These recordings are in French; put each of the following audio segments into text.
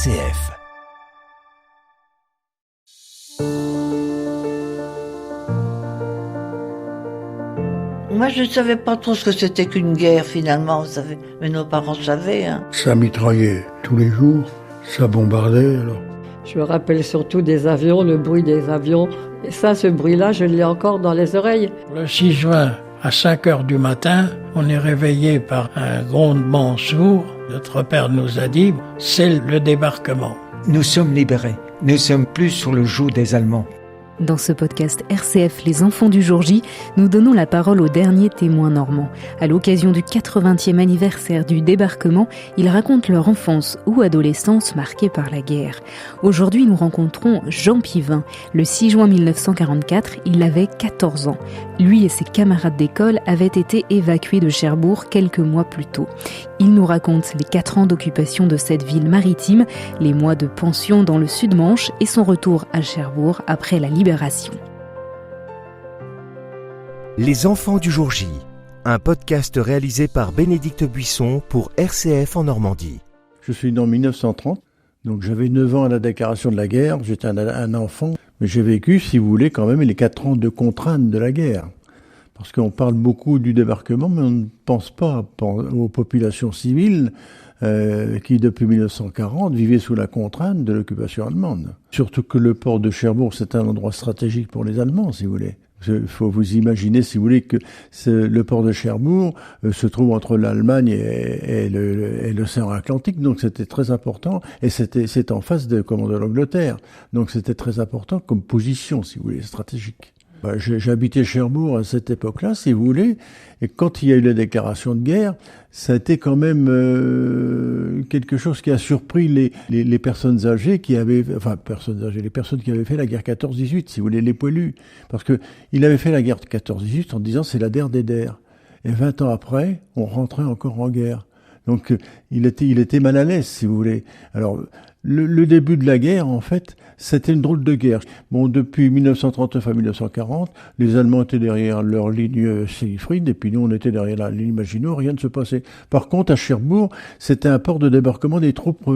RCF. Moi, je ne savais pas trop ce que c'était qu'une guerre, finalement, vous savez. Mais nos parents savaient. Ça mitraillait tous les jours, ça bombardait, alors. Je me rappelle surtout des avions, le bruit des avions. Et ça, ce bruit-là, je l'ai encore dans les oreilles. Le 6 juin, à 5 heures du matin, on est réveillé par un grondement sourd. Notre père nous a dit, c'est le débarquement. Nous sommes libérés. Nous sommes plus sur le joug des Allemands. Dans ce podcast RCF Les Enfants du Jour J, nous donnons la parole aux derniers témoins normands. À l'occasion du 80e anniversaire du débarquement, ils racontent leur enfance ou adolescence marquée par la guerre. Aujourd'hui, nous rencontrons Jean Pivin. Le 6 juin 1944, il avait 14 ans. Lui et ses camarades d'école avaient été évacués de Cherbourg quelques mois plus tôt. Il nous raconte les 4 ans d'occupation de cette ville maritime, les mois de pension dans le Sud-Manche et son retour à Cherbourg après la libération. Les Enfants du Jour J, un podcast réalisé par Bénédicte Buisson pour RCF en Normandie. Je suis né en 1930, donc j'avais 9 ans à la déclaration de la guerre, j'étais un enfant, mais j'ai vécu, si vous voulez, quand même les 4 ans de contrainte de la guerre. Parce qu'on parle beaucoup du débarquement, mais on ne pense pas aux populations civiles qui, depuis 1940, vivaient sous la contrainte de l'occupation allemande. Surtout que le port de Cherbourg, c'est un endroit stratégique pour les Allemands, si vous voulez. Il faut vous imaginer, si vous voulez, que le port de Cherbourg se trouve entre l'Allemagne et l'océan Atlantique, donc c'était très important, et c'est en face de l'Angleterre. Donc c'était très important comme position, si vous voulez, stratégique. J'habitais Cherbourg à cette époque-là, si vous voulez, et quand il y a eu la déclaration de guerre, ça a été quand même quelque chose qui a surpris les personnes âgées les personnes qui avaient fait la guerre 14-18, si vous voulez, les poilus. Parce que il avait fait la guerre 14-18 en disant c'est la der des der. Et 20 ans après, on rentrait encore en guerre. Donc il était mal à l'aise, si vous voulez. Alors le début de la guerre, en fait, c'était une drôle de guerre. Bon, depuis 1939 à 1940, les Allemands étaient derrière leur ligne Siegfried, et puis nous, on était derrière la ligne Maginot, rien ne se passait. Par contre, à Cherbourg, c'était un port de débarquement des troupes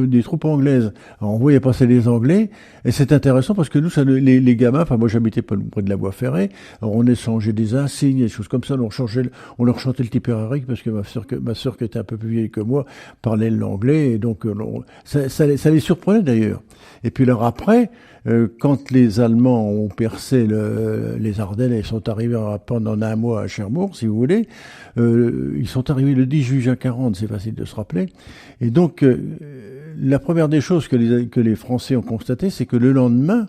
anglaises. Alors, on voyait passer les Anglais, et c'est intéressant parce que nous, les gamins, enfin, moi, j'habitais pas près de la voie ferrée, alors on échangeait des insignes, des choses comme ça, on leur chantait le Tipperary, parce que ma sœur, qui était un peu plus vieille que moi, parlait l'anglais, et donc, ça les surprenait d'ailleurs. Et puis alors après, quand les Allemands ont percé les Ardennes et sont arrivés pendant un mois à Cherbourg, si vous voulez, ils sont arrivés le 10 juillet 40, c'est facile de se rappeler. Et donc, la première des choses que les Français ont constaté, c'est que le lendemain,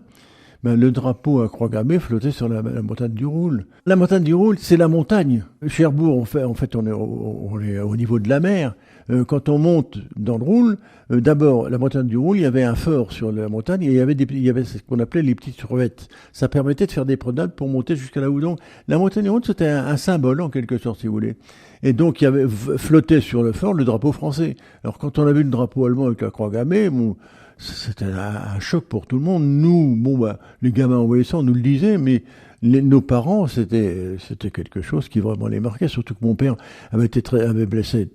le drapeau à croix gammée flottait sur la montagne du Roule. La montagne du Roule, c'est la montagne. Cherbourg, en fait, on est au niveau de la mer. Quand on monte dans le Roule, d'abord, la montagne du Roule, il y avait un fort sur la montagne et il y avait ce qu'on appelait les petites survettes. Ça permettait de faire des promenades pour monter jusqu'à là où donc. La montagne du Roule, c'était un symbole, en quelque sorte, si vous voulez. Et donc, il y avait flottait sur le fort le drapeau français. Alors, quand on a vu le drapeau allemand avec la croix gammée, c'était un choc pour tout le monde. Nous, les gamins envoyaient ça, on nous le disait, mais nos parents, c'était quelque chose qui vraiment les marquait. Surtout que mon père avait blessé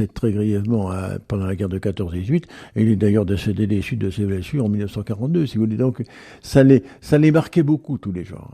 très grièvement pendant la guerre de 14-18, et il est d'ailleurs décédé des suites de ses blessures en 1942, si vous voulez. Donc, ça les marquait beaucoup, tous les gens.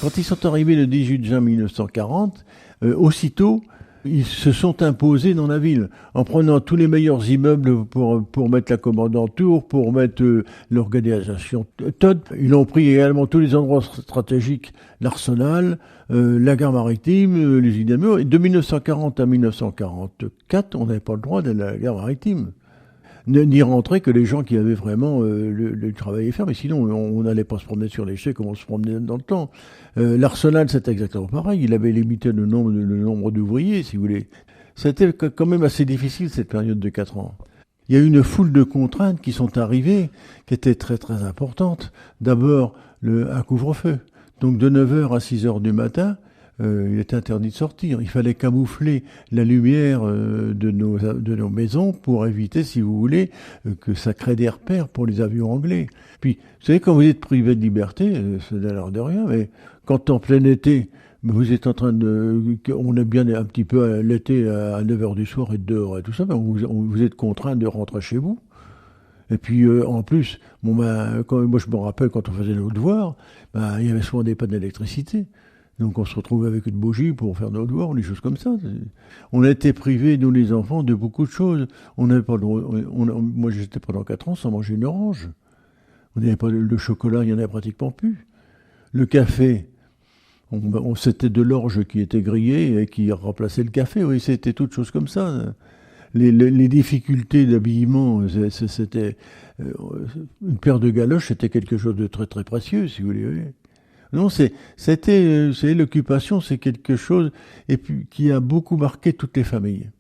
Quand ils sont arrivés le 18 juin 1940, aussitôt, ils se sont imposés dans la ville, en prenant tous les meilleurs immeubles pour mettre la commandanture, pour mettre l'organisation TOD. Ils ont pris également tous les endroits stratégiques, l'arsenal, la gare maritime, les dynamos. Et de 1940 à 1944, on n'avait pas le droit d'aller à la gare maritime. N'y rentrer que les gens qui avaient vraiment le travail à faire, mais sinon on n'allait pas se promener sur les chais comme on se promenait dans le temps. L'arsenal, c'était exactement pareil, il avait limité le nombre d'ouvriers, si vous voulez. C'était quand même assez difficile cette période de 4 ans. Il y a eu une foule de contraintes qui sont arrivées, qui étaient très très importantes. D'abord, un couvre-feu. Donc de 9h à 6h du matin, il était interdit de sortir. Il fallait camoufler la lumière de nos maisons pour éviter, si vous voulez, que ça crée des repères pour les avions anglais. Puis, vous savez, quand vous êtes privé de liberté, ça n'a l'air de rien, mais quand en plein été, vous êtes en train on est bien un petit peu l'été à 9h du soir et dehors et tout ça, ben vous êtes contraint de rentrer chez vous. Et puis en plus, moi je me rappelle quand on faisait nos devoirs, il y avait souvent des pannes d'électricité. Donc on se retrouvait avec une bougie pour faire nos devoirs, des choses comme ça. On a été privés, nous les enfants, de beaucoup de choses. Moi j'étais pendant 4 ans sans manger une orange. On n'avait pas le chocolat, il n'y en avait pratiquement plus. Le café, c'était de l'orge qui était grillée et qui remplaçait le café. Oui, c'était toutes choses comme ça. Les difficultés d'habillement, c'était une paire de galoches, c'était quelque chose de très très précieux, si vous voulez. Oui. Non, c'est l'occupation, c'est quelque chose et puis qui a beaucoup marqué toutes les familles.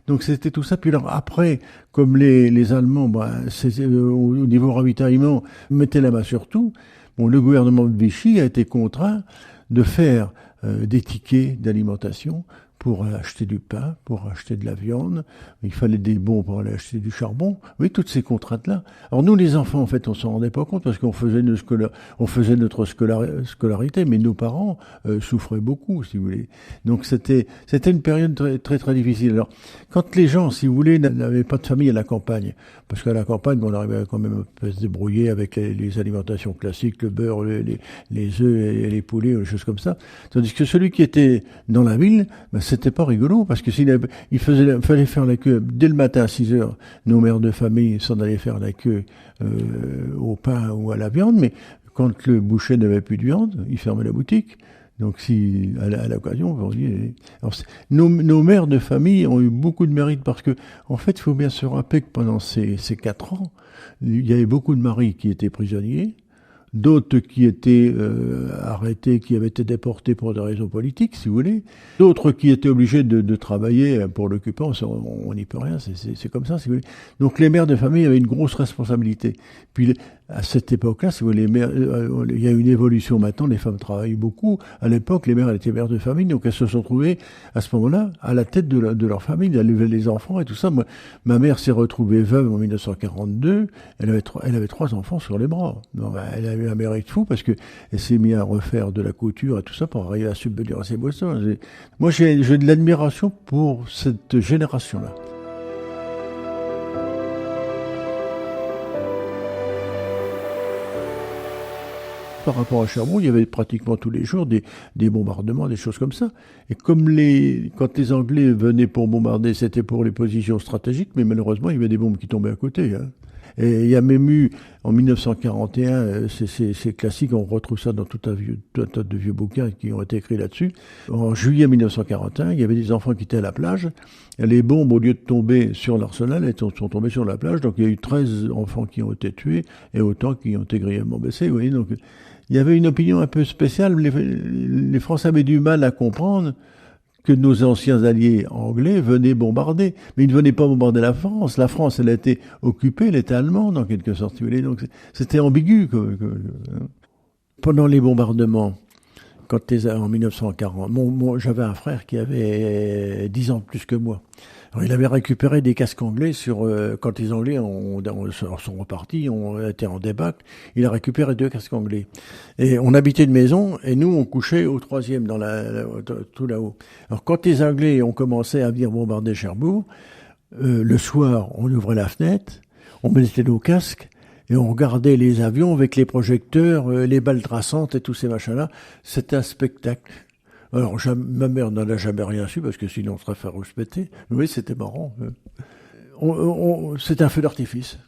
Donc c'était tout ça. Puis alors après, comme les Allemands, au niveau ravitaillement, mettaient la main sur tout. Bon, le gouvernement de Vichy a été contraint de faire des tickets d'alimentation pour acheter du pain, pour acheter de la viande. Il fallait des bons pour aller acheter du charbon. Oui, toutes ces contraintes-là. Alors nous, les enfants, en fait, on s'en rendait pas compte parce qu'on faisait notre scolarité, mais nos parents souffraient beaucoup, si vous voulez. Donc c'était une période très, très, très difficile. Alors, quand les gens, si vous voulez, n'avaient pas de famille à la campagne, parce qu'à la campagne, on arrivait quand même à se débrouiller avec les alimentations classiques, le beurre, les œufs et les poulets, des choses comme ça. Tandis que celui qui était dans la ville, c'était pas rigolo, parce que fallait faire la queue dès le matin à 6h. Nos mères de famille s'en allaient faire la queue au pain ou à la viande, mais quand le boucher n'avait plus de viande, il fermait la boutique. Donc si à l'occasion, vous voyez, nos mères de famille ont eu beaucoup de mérite parce que, en fait, il faut bien se rappeler que pendant ces 4 ans, il y avait beaucoup de maris qui étaient prisonniers, d'autres qui étaient arrêtés, qui avaient été déportés pour des raisons politiques, si vous voulez, d'autres qui étaient obligés de travailler pour l'occupant, on n'y peut rien, c'est comme ça, si vous voulez. Donc les mères de famille avaient une grosse responsabilité. Puis à cette époque-là, si vous voulez, il y a une évolution maintenant, les femmes travaillent beaucoup. À l'époque, les mères étaient mères de famille, donc elles se sont trouvées à ce moment-là à la tête de leur famille, elles élevaient les enfants et tout ça. Moi, ma mère s'est retrouvée veuve en 1942, elle avait 3 enfants sur les bras. Non, elle a eu un mérite fou parce que elle s'est mise à refaire de la couture et tout ça pour arriver à subvenir à ses besoins. Moi, j'ai de l'admiration pour cette génération-là. Par rapport à Cherbourg, il y avait pratiquement tous les jours des bombardements, des choses comme ça. Et quand les Anglais venaient pour bombarder, c'était pour les positions stratégiques, mais malheureusement, il y avait des bombes qui tombaient à côté. Hein. Et il y a même eu, en 1941, c'est classique, on retrouve ça dans tout un tas de vieux bouquins qui ont été écrits là-dessus. En juillet 1941, il y avait des enfants qui étaient à la plage. Et les bombes, au lieu de tomber sur l'arsenal, elles sont tombées sur la plage. Donc il y a eu 13 enfants qui ont été tués et autant qui ont été grièvement blessés. Vous voyez, donc il y avait une opinion un peu spéciale. Les Français avaient du mal à comprendre que nos anciens alliés anglais venaient bombarder. Mais ils ne venaient pas bombarder la France. La France, elle a été occupée, elle était allemande en quelque sorte. Donc c'était ambigu. Pendant les bombardements, en 1940, j'avais un frère qui avait 10 ans de plus que moi. Alors, il avait récupéré des casques anglais quand les Anglais sont repartis, ont été en débâcle. Il a récupéré 2 casques anglais. Et on habitait une maison, et nous, on couchait au 3e, tout là-haut. Alors, quand les Anglais ont commencé à venir bombarder Cherbourg, le soir, on ouvrait la fenêtre, on mettait nos casques, et on regardait les avions avec les projecteurs, les balles traçantes et tous ces machins-là. C'était un spectacle. Alors, ma mère n'en a jamais rien su, parce que sinon on serait fait respecter. Oui, c'était marrant. C'est un feu d'artifice.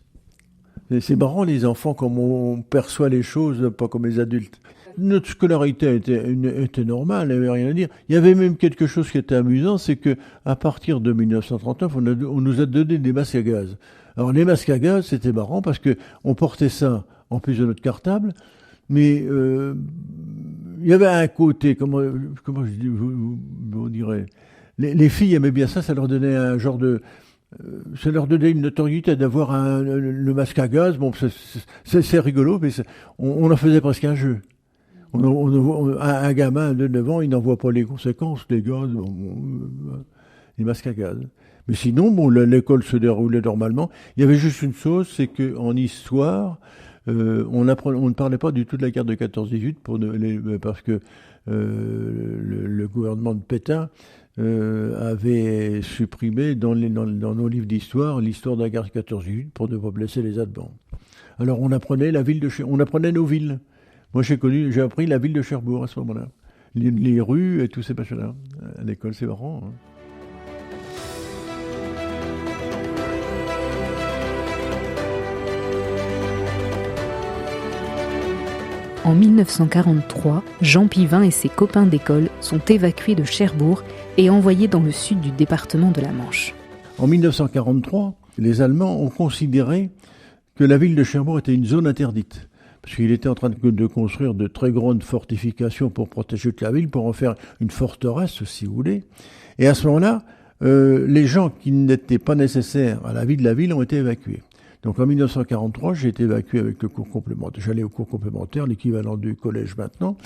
C'est marrant, les enfants, comme on perçoit les choses, pas comme les adultes. Notre scolarité était normale, il n'y avait rien à dire. Il y avait même quelque chose qui était amusant, c'est que à partir de 1939, on nous a donné des masques à gaz. Alors, les masques à gaz, c'était marrant, parce que on portait ça en plus de notre cartable, mais il y avait un côté, comment on dirait, les filles aimaient bien ça leur donnait un genre de, ça leur donnait une notoriété d'avoir le masque à gaz. Bon, c'est rigolo, mais on en faisait presque un jeu. Un gamin de 9 ans, il n'en voit pas les conséquences, les gars, les masques à gaz. Mais sinon, bon, l'école se déroulait normalement. Il y avait juste une chose, c'est qu'en histoire, on ne parlait pas du tout de la guerre de 14-18 parce que le gouvernement de Pétain avait supprimé dans nos livres d'histoire l'histoire de la guerre de 14-18 pour ne pas blesser les Allemands. Alors on apprenait on apprenait nos villes. Moi j'ai appris la ville de Cherbourg à ce moment-là. Les rues et tous ces machins-là. À l'école, c'est marrant. Hein. En 1943, Jean Pivin et ses copains d'école sont évacués de Cherbourg et envoyés dans le sud du département de la Manche. En 1943, les Allemands ont considéré que la ville de Cherbourg était une zone interdite. Parce qu'il était en train de construire de très grandes fortifications pour protéger toute la ville, pour en faire une forteresse, si vous voulez. Et à ce moment-là, les gens qui n'étaient pas nécessaires à la vie de la ville ont été évacués. Donc en 1943, j'ai été évacué avec le cours complémentaire. J'allais au cours complémentaire, l'équivalent du collège maintenant.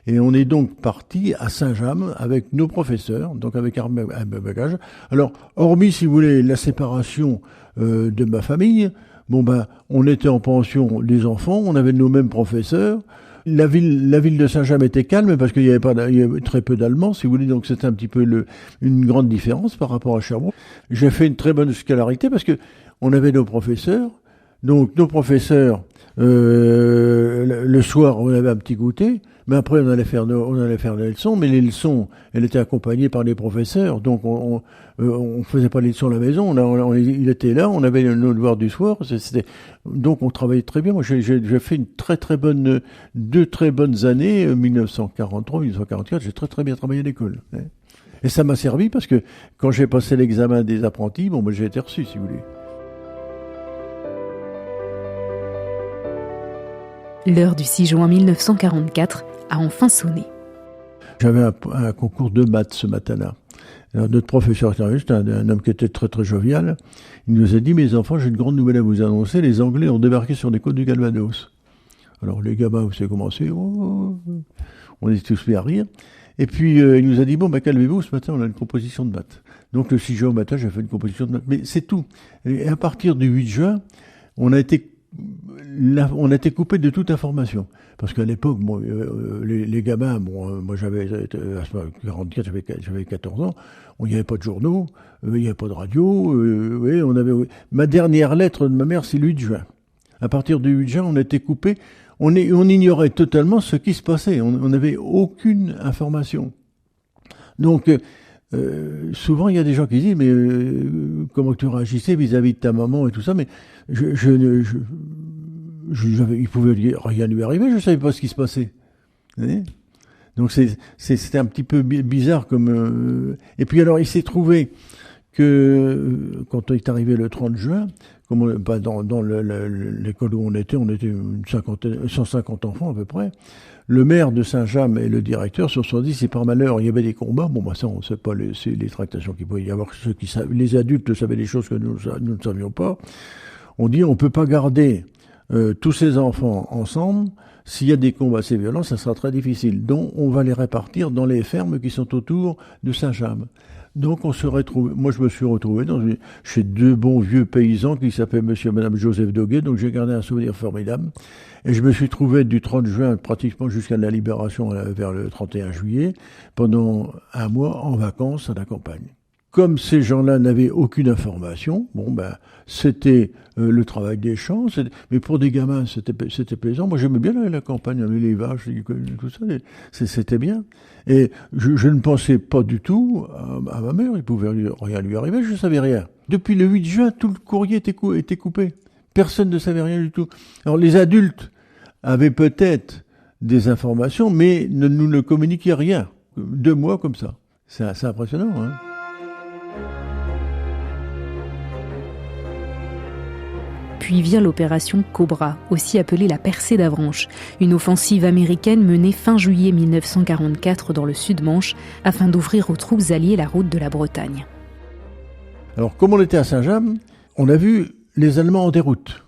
Et on est donc parti à Saint-James avec nos professeurs, donc avec un bagage. Alors, hormis, si vous voulez, la séparation de ma famille, on était en pension, les enfants, on avait nos mêmes professeurs. La ville de Saint-James était calme parce qu'il y avait très peu d'Allemands, si vous voulez, donc c'était un petit peu une grande différence par rapport à Cherbourg. J'ai fait une très bonne scolarité parce que on avait nos professeurs. Donc nos professeurs, le soir, on avait un petit goûter, mais après on allait faire les leçons. Mais les leçons, elles étaient accompagnées par les professeurs, donc on faisait pas les leçons à la maison. Il était là, on avait nos devoirs du soir. Donc on travaillait très bien. Moi, j'ai fait deux très bonnes années, 1943, 1944. J'ai très très bien travaillé à l'école. Et ça m'a servi parce que quand j'ai passé l'examen des apprentis, j'ai été reçu, si vous voulez. L'heure du 6 juin 1944 a enfin sonné. J'avais un concours de maths ce matin-là. Alors, notre professeur, c'était un homme qui était très très jovial. Il nous a dit, mes enfants, j'ai une grande nouvelle à vous annoncer. Les Anglais ont débarqué sur les côtes du Calvados. Alors les gamins, vous savez comment c'est. On est tous mis à rire. Et puis il nous a dit, calmez-vous, ce matin on a une composition de maths. Donc le 6 juin au matin, j'ai fait une composition de maths. Mais c'est tout. Et à partir du 8 juin, on a été coupé de toute information. Parce qu'à l'époque, les gamins, moi j'avais, à 44, j'avais 14 ans, il n'y avait pas de journaux, il n'y avait pas de radio, ma dernière lettre de ma mère, c'est le 8 juin. À partir du 8 juin, on était coupé, on ignorait totalement ce qui se passait, on n'avait aucune information. Donc, souvent, il y a des gens qui disent, mais comment tu réagissais vis-à-vis de ta maman et tout ça, mais il pouvait rien lui arriver, je ne savais pas ce qui se passait. Donc c'était un petit peu bizarre comme... Et puis alors, il s'est trouvé que quand il est arrivé le 30 juin, dans l'école où on était 150 enfants à peu près, le maire de Saint-James et le directeur se sont dit, si par malheur il y avait des combats, ça on ne sait pas les tractations qu'il pouvait y avoir, les adultes savaient des choses que nous ne savions pas. On dit, on ne peut pas garder tous ces enfants ensemble. S'il y a des combats assez violents, ça sera très difficile. Donc on va les répartir dans les fermes qui sont autour de Saint-James. Donc on se retrouve, moi je me suis retrouvé chez deux bons vieux paysans qui s'appelaient monsieur et madame Joseph Doguet, donc j'ai gardé un souvenir formidable. Et je me suis trouvé du 30 juin pratiquement jusqu'à la libération vers le 31 juillet, pendant un mois en vacances à la campagne. Comme ces gens-là n'avaient aucune information, c'était le travail des champs, mais pour des gamins c'était plaisant. Moi j'aimais bien la campagne, les vaches, tout ça, c'était bien. Et je ne pensais pas du tout à ma mère, il pouvait rien lui arriver, je ne savais rien. Depuis le 8 juin, tout le courrier était coupé. Personne ne savait rien du tout. Alors les adultes avaient peut-être des informations, mais nous ne communiquions rien. 2 mois comme ça. C'est impressionnant, hein. Puis vient l'opération Cobra, aussi appelée la percée d'Avranches, une offensive américaine menée fin juillet 1944 dans le Sud-Manche afin d'ouvrir aux troupes alliées la route de la Bretagne. Alors, comme on était à Saint-James, on a vu les Allemands en déroute.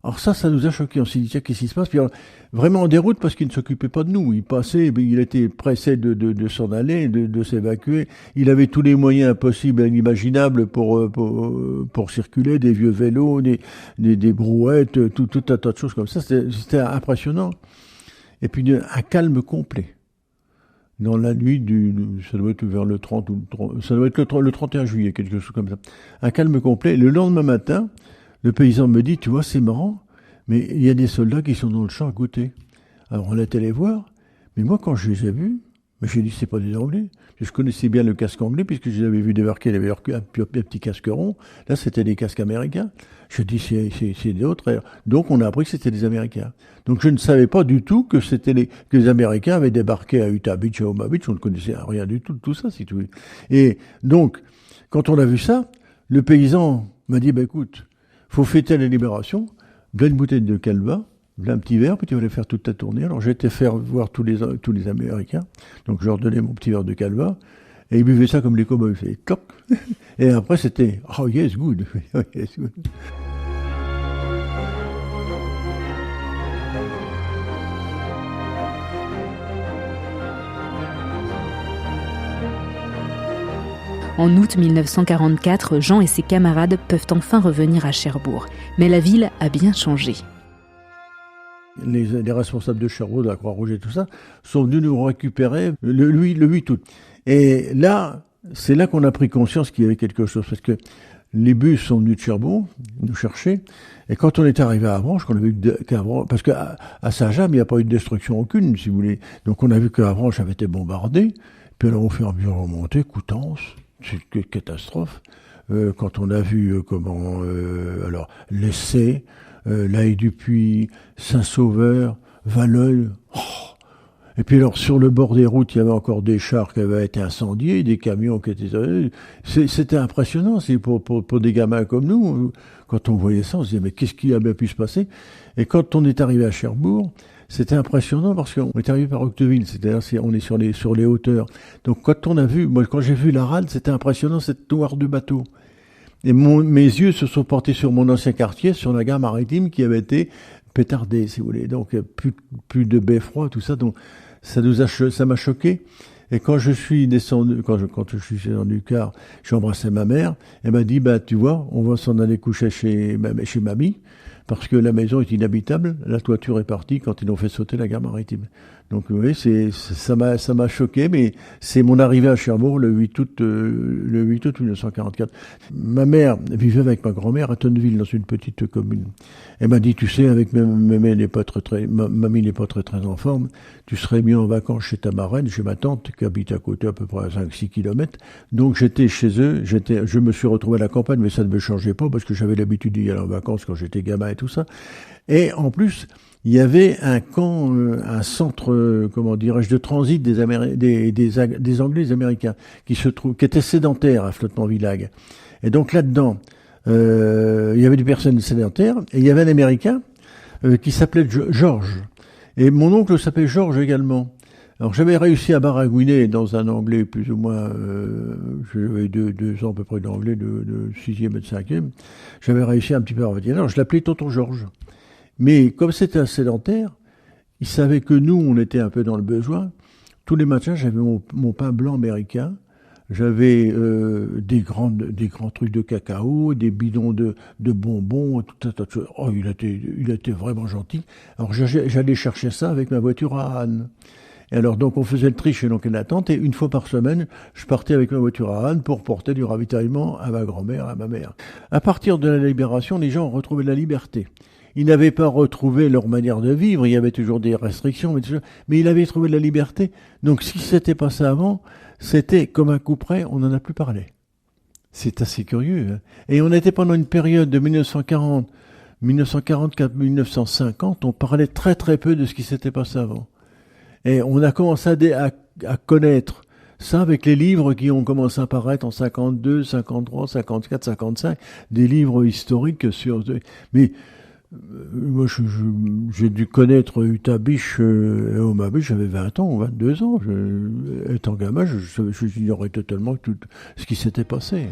Alors ça nous a choqués. On s'est dit, tiens, qu'est-ce qui se passe? Puis alors, vraiment en déroute parce qu'il ne s'occupait pas de nous. Il passait, il était pressé de s'en aller, de s'évacuer. Il avait tous les moyens possibles et inimaginables pour circuler, des vieux vélos, des brouettes, tout un tas de choses comme ça. C'était impressionnant. Et puis un calme complet. Dans la nuit ça doit être vers le 30 ça doit être le 31 juillet, quelque chose comme ça. Un calme complet. Le lendemain matin, le paysan me dit, tu vois, c'est marrant, mais il y a des soldats qui sont dans le champ à côté. Alors on était allé voir, mais moi quand je les ai vus, j'ai dit, c'est pas des Anglais. Je connaissais bien le casque anglais, puisque je les avais vus débarquer, il avait un petit casque rond. Là, c'était des casques américains. Je dis, c'est d'autres. Donc on a appris que c'était des Américains. Donc je ne savais pas du tout que que les Américains avaient débarqué à Utah Beach, à Omaha Beach. On ne connaissait rien du tout de tout ça, si tu veux. Et donc, quand on a vu ça, le paysan m'a dit, écoute, faut fêter la libération, donne une bouteille de Calva, un petit verre, puis tu vas aller faire toute ta tournée. Alors j'ai été faire voir tous les Américains, donc je leur donnais mon petit verre de Calva, et ils buvaient ça comme les cow-boys, ils faisaient cloc. Et après c'était « Oh yes, good, oh, yes, good ». En août 1944, Jean et ses camarades peuvent enfin revenir à Cherbourg. Mais la ville a bien changé. Les responsables de Cherbourg, de la Croix-Rouge et tout ça, sont venus nous récupérer le 8 août. Et là, c'est là qu'on a pris conscience qu'il y avait quelque chose. Parce que les bus sont venus de Cherbourg, nous chercher. Et quand on est arrivé à Avranches, qu'on a vu qu'Avranches, parce qu'à Saint-James, il n'y a pas eu de destruction aucune, si vous voulez. Donc on a vu qu'Avranches avait été bombardé. Puis alors on fait un bien remonter, Coutances. C'est une catastrophe. Quand on a vu alors l'Essai, L'Haye-du-Puy, Saint-Sauveur, Valleuil. Oh. Et puis alors sur le bord des routes, il y avait encore des chars qui avaient été incendiés, des camions qui étaient... C'était impressionnant, c'est pour des gamins comme nous. Quand on voyait ça, on se disait mais qu'est-ce qui a bien pu se passer? Et quand on est arrivé à Cherbourg, c'était impressionnant parce qu'on est arrivé par Octeville, c'est-à-dire on est sur les hauteurs. Donc quand on a vu, moi quand j'ai vu la rade, c'était impressionnant cette noire de bateau. Et mes yeux se sont portés sur mon ancien quartier, sur la gare maritime qui avait été pétardée, si vous voulez. Donc plus de beffroi, tout ça. Donc ça m'a choqué. Et quand je suis descendu, quand je suis descendu du car, j'ai embrassé ma mère. Elle m'a dit, tu vois, on va s'en aller coucher chez mamie. Parce que la maison est inhabitable, la toiture est partie quand ils ont fait sauter la gare maritime. Donc oui, ça m'a choqué, mais c'est mon arrivée à Cherbourg le 8 août 1944. Ma mère vivait avec ma grand-mère à Tonneville, dans une petite commune. Elle m'a dit, tu sais, avec mamie n'est pas très en forme, tu serais mieux en vacances chez ta marraine, chez ma tante, qui habite à côté à peu près à 5-6 kilomètres. Donc j'étais chez eux, je me suis retrouvé à la campagne, mais ça ne me changeait pas, parce que j'avais l'habitude d'y aller en vacances quand j'étais gamin et tout ça. Et en plus, il y avait un camp, un centre, de transit des Anglais et des Américains qui étaient sédentaires à Flottement-Villague. Et donc là-dedans, il y avait des personnes sédentaires et il y avait un Américain qui s'appelait George. Et mon oncle s'appelait George également. Alors j'avais réussi à baragouiner dans un anglais plus ou moins, j'avais deux ans à peu près d'anglais, de 6e et de 5e. J'avais réussi un petit peu à revenir. Alors je l'appelais Tonton George. Mais comme c'était un sédentaire, il savait que nous, on était un peu dans le besoin. Tous les matins, j'avais mon pain blanc américain. J'avais des grands trucs de cacao, des bidons de bonbons, tout un tas de choses. Oh, il était vraiment gentil. Alors j'allais chercher ça avec ma voiture à Anne. Et alors donc on faisait le tri chez l'oncle et la tante, et une fois par semaine, je partais avec ma voiture à Anne pour porter du ravitaillement à ma grand-mère, à ma mère. À partir de la libération, les gens ont retrouvé la liberté. Ils n'avaient pas retrouvé leur manière de vivre, il y avait toujours des restrictions, mais ils avaient trouvé la liberté. Donc ce qui s'était passé avant, c'était comme un coup près, on n'en a plus parlé. C'est assez curieux. Hein. Et on était pendant une période de 1944-1950, on parlait très très peu de ce qui s'était passé avant. Et on a commencé à connaître ça avec les livres qui ont commencé à apparaître en 52, 53, 54, 55, des livres historiques sur... Mais moi, j'ai dû connaître Utah Beach et Omaha Beach, j'avais 20 ans ou 22 ans. Étant gamin, j'ignorais totalement tout ce qui s'était passé.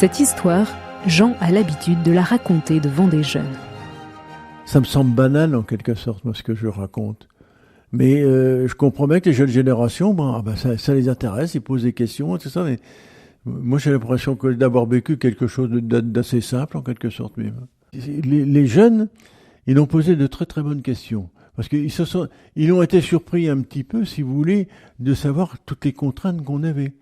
Cette histoire, Jean a l'habitude de la raconter devant des jeunes. Ça me semble banal en quelque sorte, moi, ce que je raconte. Mais je comprends bien que les jeunes générations, ça les intéresse, ils posent des questions, tout ça, mais moi j'ai l'impression d'avoir vécu quelque chose d'assez simple en quelque sorte. Les jeunes, ils ont posé de très très bonnes questions. Parce ils ont été surpris un petit peu, si vous voulez, de savoir toutes les contraintes qu'on avait.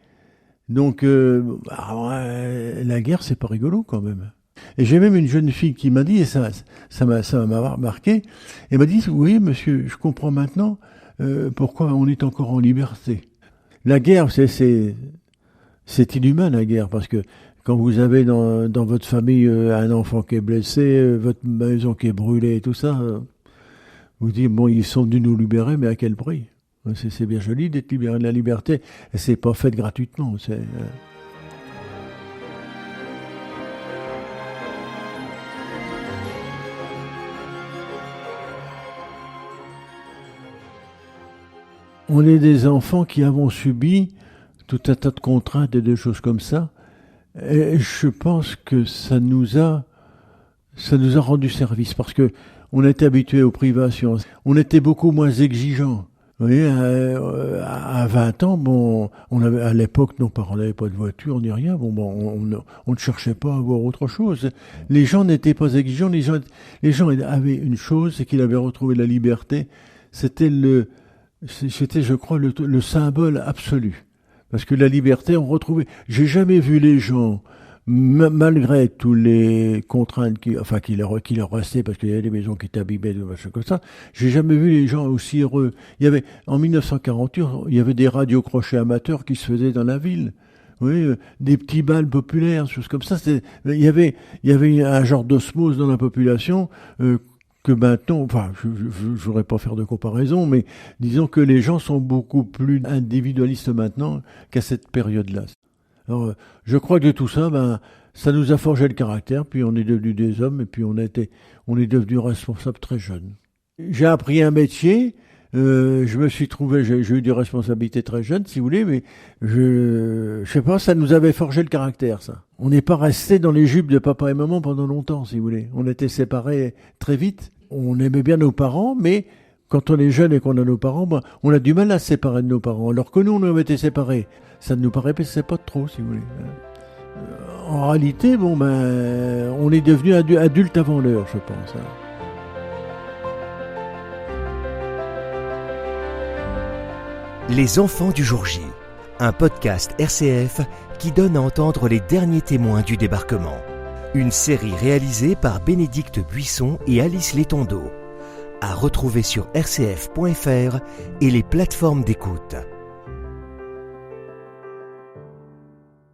Donc, la guerre, c'est pas rigolo quand même. Et j'ai même une jeune fille qui m'a dit, et ça m'a marqué, elle m'a dit, oui monsieur, je comprends maintenant pourquoi on est encore en liberté. La guerre, c'est inhumain la guerre, parce que quand vous avez dans votre famille un enfant qui est blessé, votre maison qui est brûlée et tout ça, vous dites, bon, ils sont venus nous libérer, mais à quel prix ? C'est bien joli d'être libéré de la liberté, et c'est pas fait gratuitement. On est des enfants qui avons subi tout un tas de contraintes et de choses comme ça, et je pense que ça nous a rendu service, parce que on était habitué aux privations, on était beaucoup moins exigeants. Vous voyez, à 20 ans, à l'époque, nos parents n'avaient pas de voiture ni rien. On ne cherchait pas à avoir autre chose. Les gens n'étaient pas exigeants. Les gens avaient une chose, c'est qu'ils avaient retrouvé la liberté. C'était, je crois, le symbole absolu. Parce que la liberté, on retrouvait. J'ai jamais vu les gens, malgré tous les contraintes qui leur restaient, parce qu'il y avait des maisons qui étaient abîmées, des machins comme ça, j'ai jamais vu les gens aussi heureux. En 1948, il y avait des radios crochets amateurs qui se faisaient dans la ville. Oui, des petits bals populaires, choses comme ça. Il y avait un genre d'osmose dans la population, que maintenant, je voudrais pas faire de comparaison, mais disons que les gens sont beaucoup plus individualistes maintenant qu'à cette période-là. Alors, je crois que de tout ça, ça nous a forgé le caractère, puis on est devenus des hommes, et puis on est devenus responsables très jeunes. J'ai appris un métier, je me suis trouvé, j'ai eu des responsabilités très jeunes, si vous voulez, mais je sais pas, ça nous avait forgé le caractère, ça. On n'est pas resté dans les jupes de papa et maman pendant longtemps, si vous voulez. On était séparés très vite. On aimait bien nos parents, mais quand on est jeune et qu'on a nos parents, on a du mal à se séparer de nos parents. Alors que nous, on avait été séparés. Ça ne nous paraissait pas trop, si vous voulez. En réalité, on est devenus adultes avant l'heure, je pense. Les enfants du jour J, un podcast RCF qui donne à entendre les derniers témoins du débarquement. Une série réalisée par Bénédicte Buisson et Alice Létondo. À retrouver sur rcf.fr et les plateformes d'écoute.